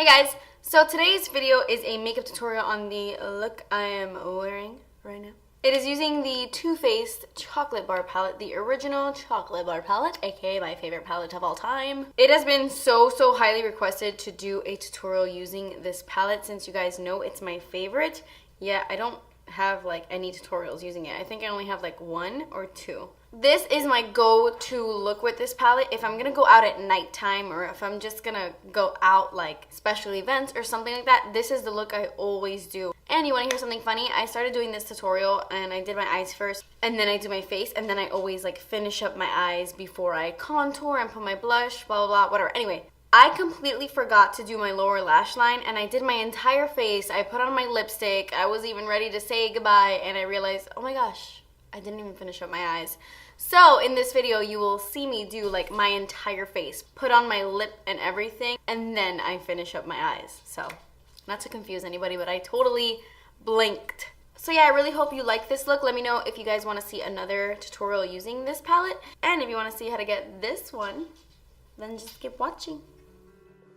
Hey guys, so today's video is a makeup tutorial on the look I am wearing right now. It is using the Too Faced chocolate bar palette, the original chocolate bar palette, aka my favorite palette of all time. It has been so highly requested to do a tutorial using this palette since you guys know it's my favorite. Yeah, I don't have like any tutorials using it. I think I only have like one or two. This is my go-to look with this palette if I'm gonna go out at nighttime or if I'm just gonna go out like special events or something like that. This is the look I always do. And you wanna hear something funny? I started doing this tutorial and I did my eyes first and then I do my face and then I always like finish up my eyes before I contour and put my blush, blah, blah, blah, whatever. Anyway, I completely forgot to do my lower lash line and I did my entire face. I put on my lipstick. I was even ready to say goodbye and I realized, oh my gosh, I didn't even finish up my eyes. So in this video, you will see me do like my entire face, put on my lip and everything, and then I finish up my eyes. So not to confuse anybody, but I totally blinked. So yeah, I really hope you like this look. Let me know if you guys want to see another tutorial using this palette. And if you want to see how to get this one, then just keep watching.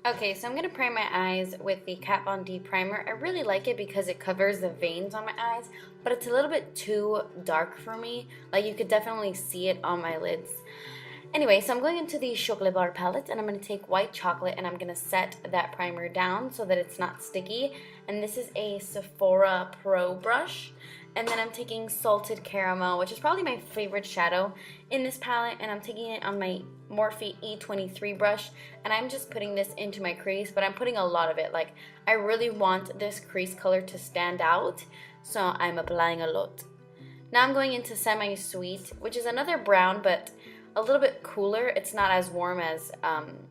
Okay, so I'm going to prime my eyes with the Kat Von D primer. I really like it because it covers the veins on my eyes, but it's a little bit too dark for me. Like, you could definitely see it on my lids. Anyway, so I'm going into the Chocolate Bar palette, and I'm going to take white chocolate, and I'm going to set that primer down so that it's not sticky. And this is a Sephora Pro brush. And then I'm taking Salted Caramel, which is probably my favorite shadow in this palette. And I'm taking it on my Morphe E23 brush. And I'm just putting this into my crease, but I'm putting a lot of it. Like, I really want this crease color to stand out, so I'm applying a lot. Now I'm going into Semi Sweet, which is another brown, but a little bit cooler. It's not as warm as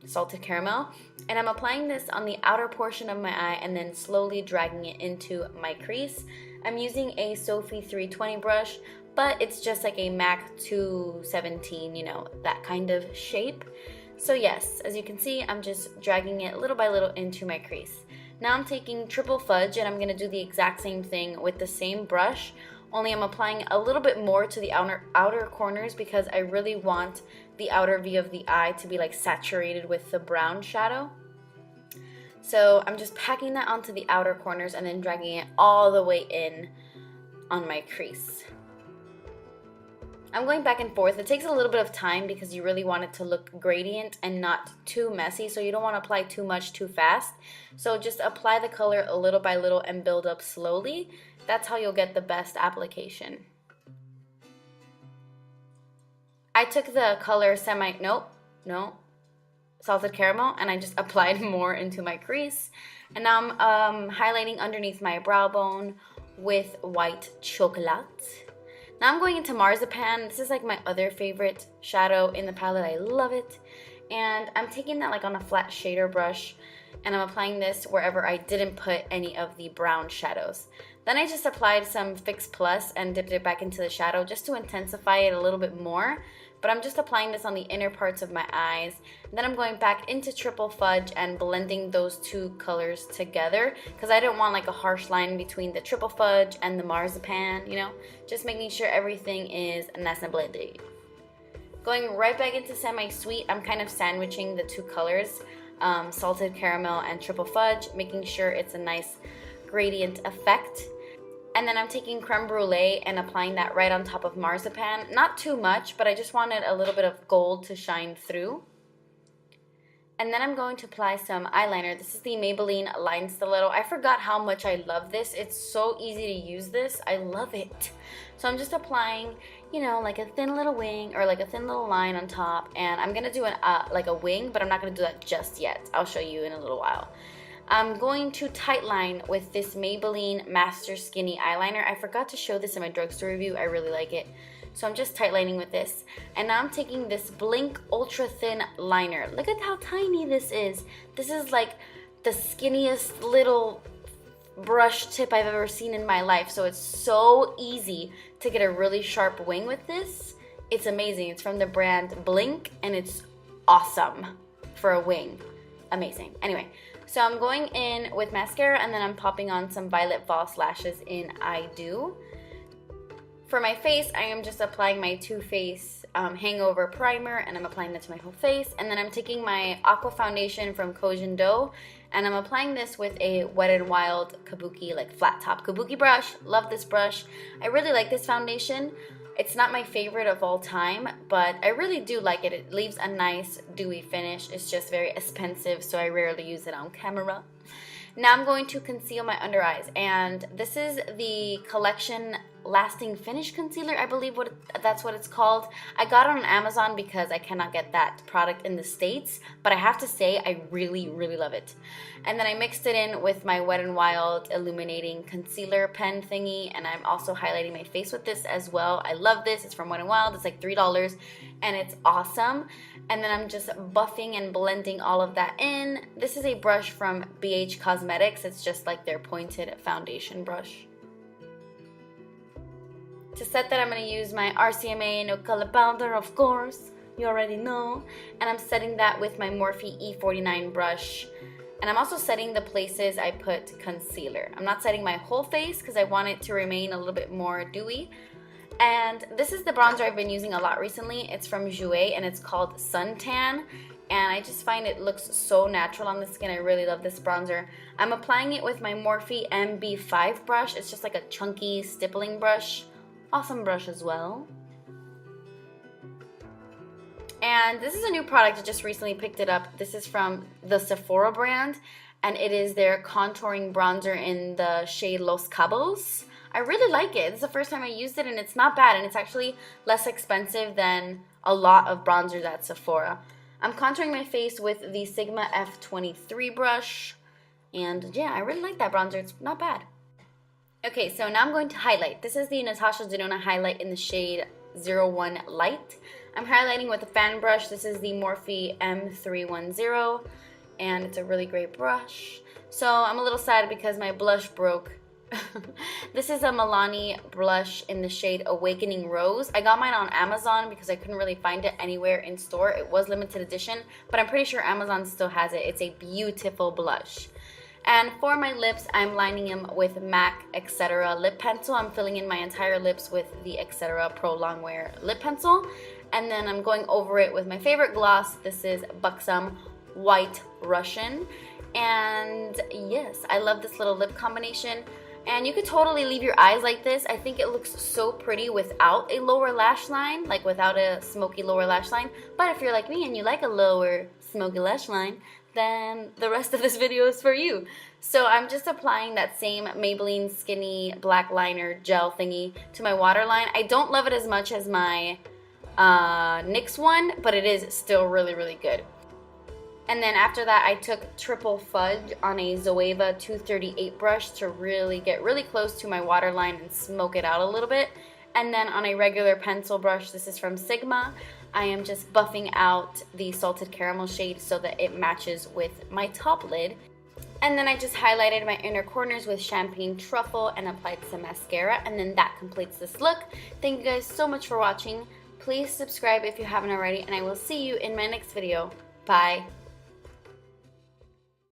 Salted Caramel. And I'm applying this on the outer portion of my eye and then slowly dragging it into my crease. I'm using a Sophie 320 brush, but it's just like a MAC 217, you know, that kind of shape. So yes, as you can see, I'm just dragging it little by little into my crease. Now I'm taking Triple Fudge and I'm going to do the exact same thing with the same brush, only I'm applying a little bit more to the outer corners because I really want the outer V of the eye to be like saturated with the brown shadow. So I'm just packing that onto the outer corners and then dragging it all the way in on my crease. I'm going back and forth. It takes a little bit of time because you really want it to look gradient and not too messy, so you don't want to apply too much too fast. So just apply the color a little by little and build up slowly. That's how you'll get the best application. I took the color Salted Caramel, and I just applied more into my crease. And now I'm highlighting underneath my brow bone with white chocolate. Now I'm going into Marzipan. This is like my other favorite shadow in the palette. I love it. And I'm taking that like on a flat shader brush, and I'm applying this wherever I didn't put any of the brown shadows. Then I just applied some Fix Plus and dipped it back into the shadow just to intensify it a little bit more. But I'm just applying this on the inner parts of my eyes. And then I'm going back into Triple Fudge and blending those two colors together because I don't want like a harsh line between the Triple Fudge and the Marzipan, you know? Just making sure everything is nice and blended. Going right back into Semi Sweet, I'm kind of sandwiching the two colors, Salted Caramel and Triple Fudge, making sure it's a nice gradient effect. And then I'm taking Creme Brulee and applying that right on top of Marzipan. Not too much, but I just wanted a little bit of gold to shine through. And then I'm going to apply some eyeliner. This is the Maybelline Line Stiletto. I forgot how much I love this. It's so easy to use this. I love it. So I'm just applying, you know, like a thin little wing or like a thin little line on top. And I'm going to do like a wing, but I'm not going to do that just yet. I'll show you in a little while. I'm going to tightline with this Maybelline Master Skinny eyeliner. I forgot to show this in my drugstore review. I really like it. So I'm just tightlining with this. And now I'm taking this Blink Ultra Thin Liner. Look at how tiny this is. This is like the skinniest little brush tip I've ever seen in my life. So it's so easy to get a really sharp wing with this. It's amazing. It's from the brand Blink and it's awesome for a wing. Amazing. Anyway. So I'm going in with mascara and then I'm popping on some Violet Voss lashes in I Do. For my face, I am just applying my Too Faced Hangover Primer, and I'm applying that to my whole face. And then I'm taking my Aqua Foundation from Kojin Do, and I'm applying this with a Wet n Wild Kabuki, like flat top Kabuki brush. Love this brush. I really like this foundation. It's not my favorite of all time, but I really do like it. It leaves a nice dewy finish. It's just very expensive, so I rarely use it on camera. Now I'm going to conceal my under eyes, and this is the Collection Lasting Finish Concealer, I believe that's what it's called. I got it on Amazon because I cannot get that product in the States, but I have to say I really, really love it. And then I mixed it in with my Wet n Wild Illuminating Concealer pen thingy, and I'm also highlighting my face with this as well. I love this. It's from Wet n Wild. It's like $3, and it's awesome. And then I'm just buffing and blending all of that in. This is a brush from BH Cosmetics. It's just like their pointed foundation brush. To set that, I'm going to use my RCMA No Color Powder, of course. You already know. And I'm setting that with my Morphe E49 brush. And I'm also setting the places I put concealer. I'm not setting my whole face because I want it to remain a little bit more dewy. And this is the bronzer I've been using a lot recently. It's from Jouer, and it's called Suntan. And I just find it looks so natural on the skin. I really love this bronzer. I'm applying it with my Morphe MB5 brush. It's just like a chunky stippling brush. Awesome brush as well. And this is a new product. I just recently picked it up. This is from the Sephora brand, and it is their contouring bronzer in the shade Los Cabos. I really like it. This is the first time I used it, and it's not bad, and it's actually less expensive than a lot of bronzers at Sephora. I'm contouring my face with the Sigma F23 brush, and yeah, I really like that bronzer. It's not bad. Okay, so now I'm going to highlight. This is the Natasha Denona highlight in the shade 01 Light. I'm highlighting with a fan brush. This is the Morphe M310, and it's a really great brush. So I'm a little sad because my blush broke. This is a Milani blush in the shade Awakening Rose. I got mine on Amazon because I couldn't really find it anywhere in store. It was limited edition, but I'm pretty sure Amazon still has it. It's a beautiful blush. And for my lips, I'm lining them with MAC Etc. lip pencil. I'm filling in my entire lips with the Etc. Pro Longwear lip pencil. And then I'm going over it with my favorite gloss. This is Buxom White Russian. And yes, I love this little lip combination. And you could totally leave your eyes like this. I think it looks so pretty without a lower lash line, like without a smoky lower lash line. But if you're like me and you like a lower smoky lash line, then the rest of this video is for you. So I'm just applying that same Maybelline Skinny Black Liner Gel thingy to my waterline. I don't love it as much as my NYX one, but it is still really, really good. And then after that, I took Triple Fudge on a Zoeva 238 brush to really get really close to my waterline and smoke it out a little bit. And then on a regular pencil brush, this is from Sigma, I am just buffing out the Salted Caramel shade so that it matches with my top lid. And then I just highlighted my inner corners with Champagne Truffle and applied some mascara, and then that completes this look. Thank you guys so much for watching. Please subscribe if you haven't already, and I will see you in my next video. Bye.